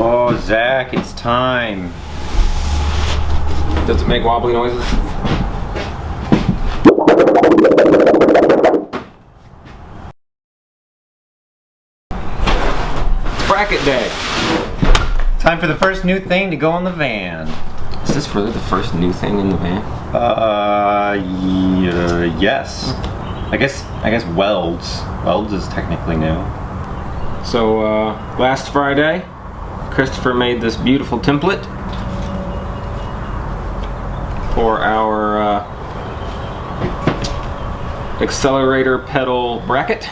Oh, Zach, it's time. Does it make wobbly noises? Bracket day. Time for the first new thing to go on the van. Is this really the first new thing in the van? Yes. I guess welds. Welds is technically new. So, last Friday, Christopher made this beautiful template for our accelerator pedal bracket.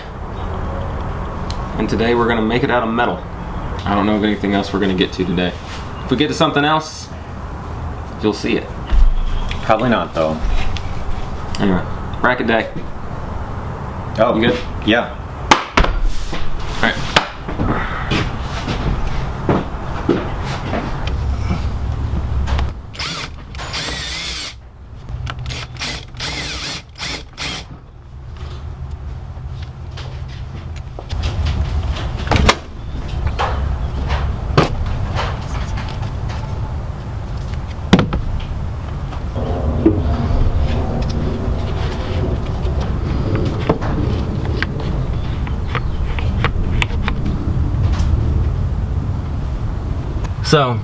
And today we're gonna make it out of metal. I don't know of anything else we're gonna get to today. If we get to something else, you'll see it. Probably not, though. Anyway, bracket day. Oh, You good? Yeah. All right. So,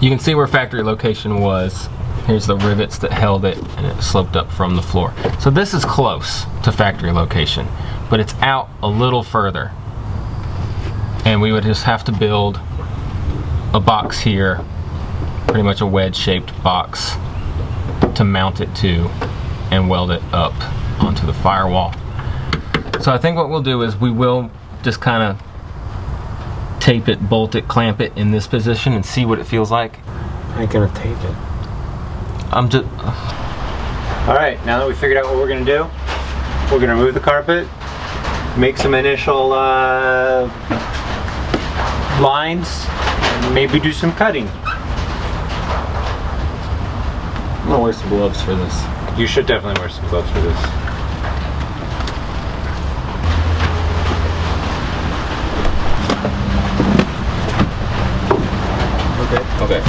you can see where factory location was. Here's the rivets that held it, and it sloped up from the floor. So this is close to factory location, but it's out a little further. And we would just have to build a box here, pretty much a wedge-shaped box, to mount it to and weld it up onto the firewall. So I think what we'll do is we will just kind of tape it, bolt it, clamp it in this position and see what it feels like. How are you gonna tape it? I'm just... All right, now that we figured out what we're gonna do, we're gonna remove the carpet, make some initial lines, and maybe do some cutting. I'm gonna wear some gloves for this. You should definitely wear some gloves for this. Okay.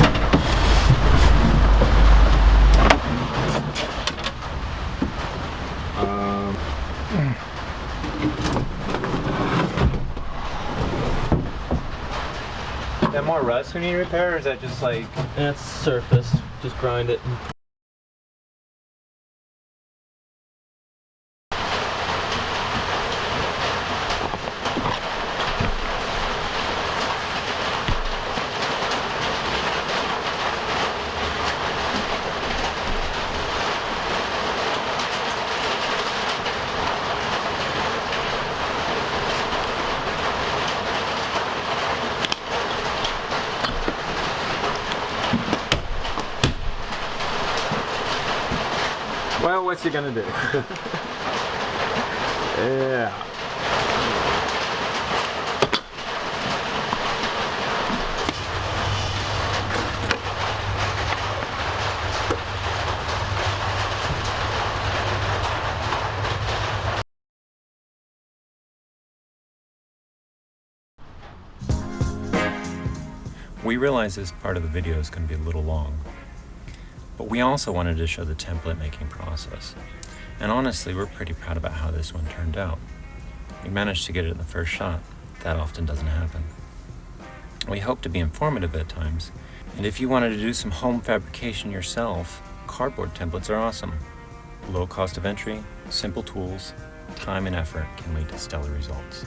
Is that more rust we need to repair, or is that just like... That's surface. Just grind it. Well, what's you gonna do? Yeah. We realize this part of the video is going to be a little long, but we also wanted to show the template making process. And honestly, we're pretty proud about how this one turned out. We managed to get it in the first shot. That often doesn't happen. We hope to be informative at times, and if you wanted to do some home fabrication yourself, cardboard templates are awesome. Low cost of entry, simple tools, time and effort can lead to stellar results.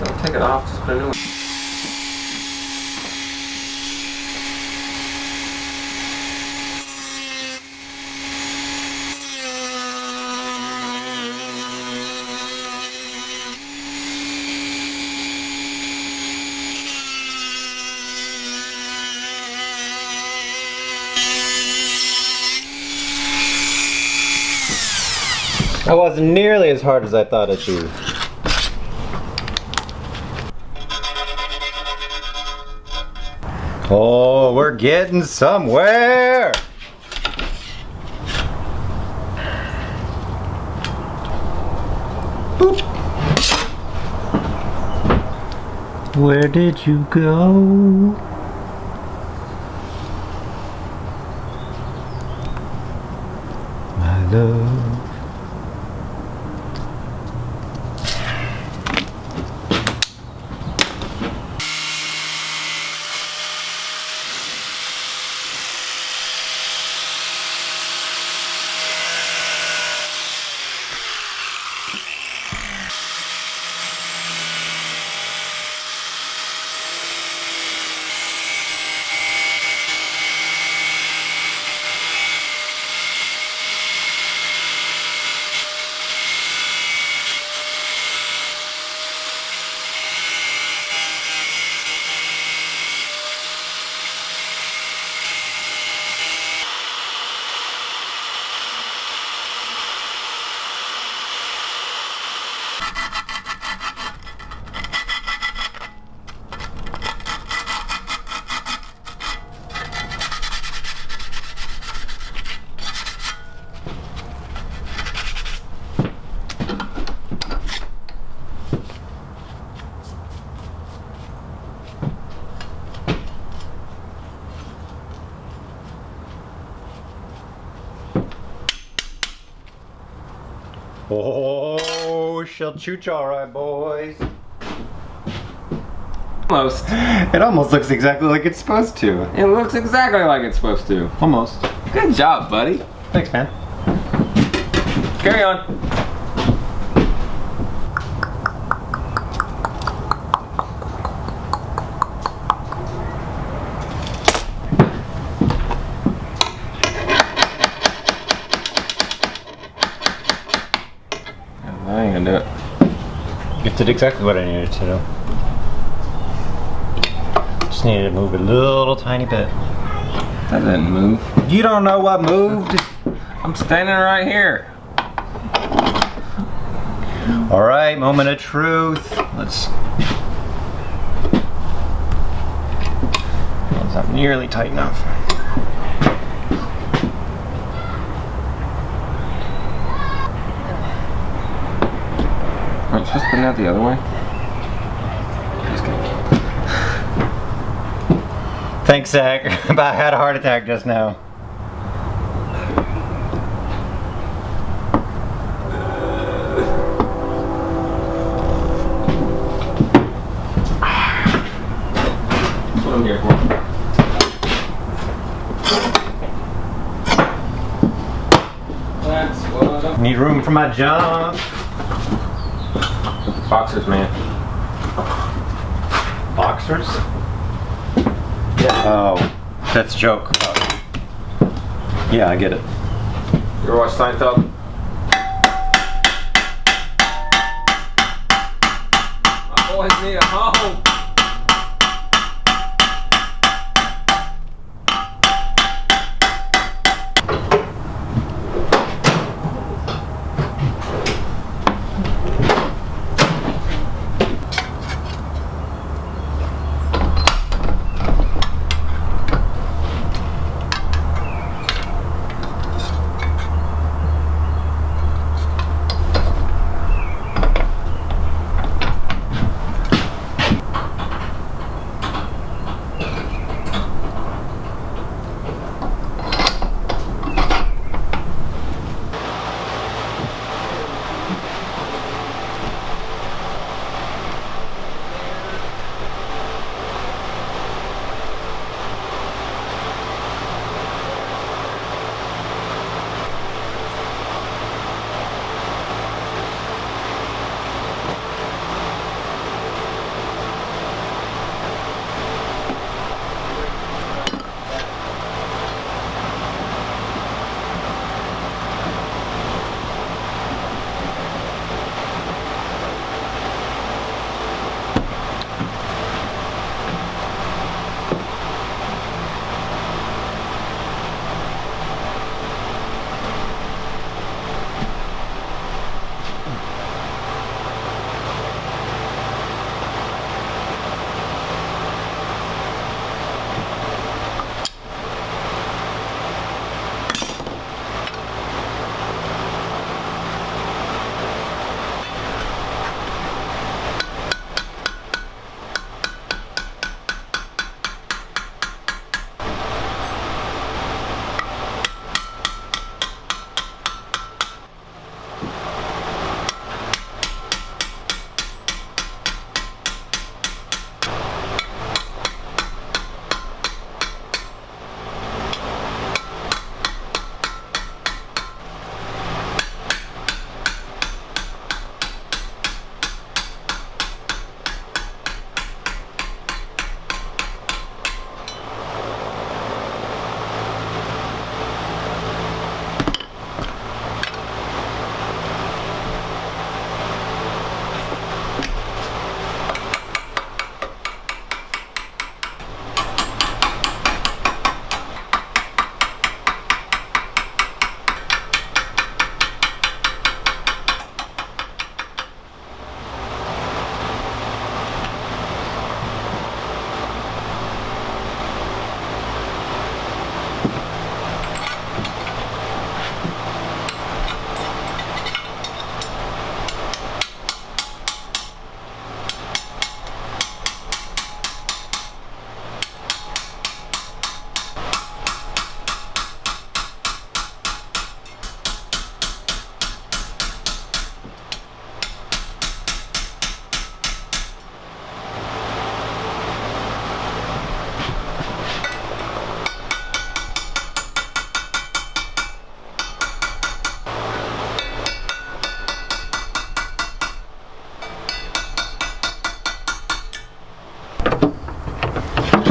Don't take it off, just put a new one. That wasn't nearly as hard as I thought it'd be. Oh, we're getting somewhere! Boop. Where did you go? My love. Oh, she'll chooch all right, boys. Almost. It almost looks exactly like it's supposed to. It looks exactly like it's supposed to. Almost. Good job, buddy. Thanks, man. Carry on. I ain't gonna do it. It did exactly what I needed to do. Just needed to move a little tiny bit. That didn't move. You don't know what moved? I'm standing right here. All right, moment of truth. Let's. That's not nearly tight enough. Am I supposed to put it out the other way? Just kidding. Thanks, Zach. I had a heart attack just now. That's what I'm here for. That's what I'm... Need room for my junk. Boxers, man. Boxers? Yeah. Oh, that's a joke. Yeah, I get it. You ever watch Seinfeld? My boys need a home.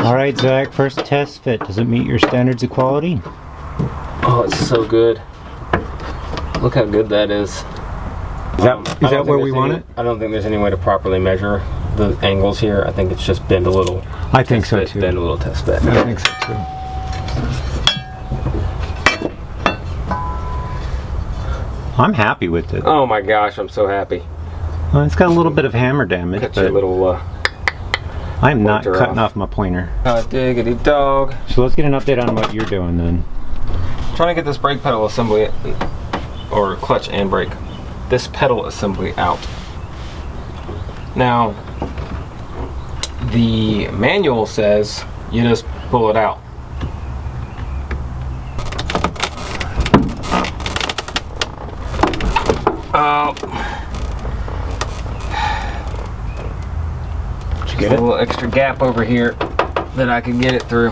All right, Zach, first test fit. Does it meet your standards of quality? Oh, it's so good. Look how good that is. Is that where we want it? I don't think there's any way to properly measure the angles here. I think it's just bend a little. I think so too. Bend a little test fit. I think so too. I'm happy with it. Oh my gosh, I'm so happy. Well, it's got a little bit of hammer damage, Cut but your little I'm not pointer cutting off. off my pointer. Diggity dog. So let's get an update on what you're doing then. I'm trying to get this brake pedal assembly, or clutch and brake, this pedal assembly out. Now, the manual says you just pull it out. Did you get it? A little extra gap over here that I can get it through.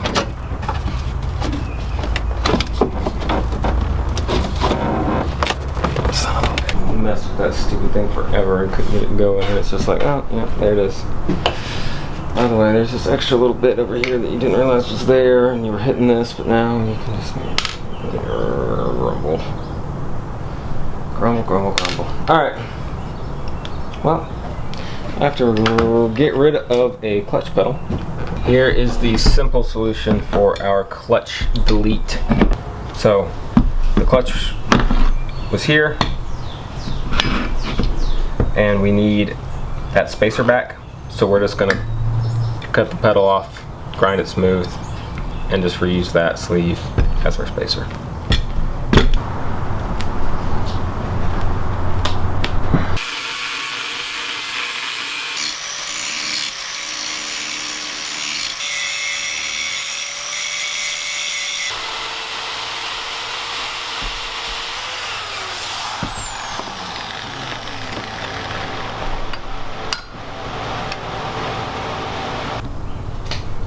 Messed with that stupid thing forever and couldn't get it going, and it's just like, oh yeah, there it is. By the way, there's this extra little bit over here that you didn't realize was there, and you were hitting this, but now you can just grumble. Grumble, grumble, grumble. Alright. Well, after we get rid of a clutch pedal, here is the simple solution for our clutch delete. So, the clutch was here, and we need that spacer back, so we're just gonna cut the pedal off, grind it smooth, and just reuse that sleeve as our spacer.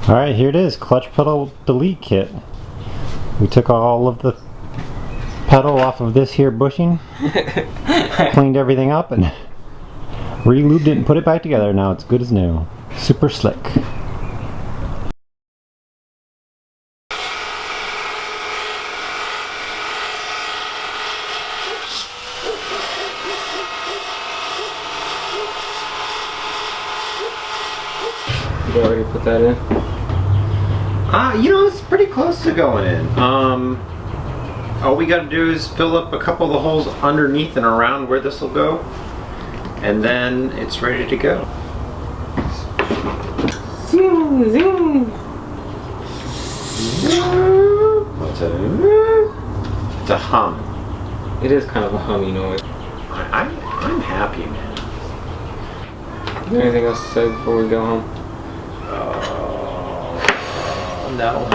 Alright, here it is, clutch pedal delete kit. We took all of the pedal off of this here bushing, cleaned everything up, and re-lubed it and put it back together. Now it's good as new. Super slick. You already put that in? You know, it's pretty close to going in. All we gotta do is fill up a couple of the holes underneath and around where this will go, and then it's ready to go. Zoom, zoom. What's it? It's a hum. It is kind of a hummy noise. I'm happy, man. Is there anything else to say before we go home? No.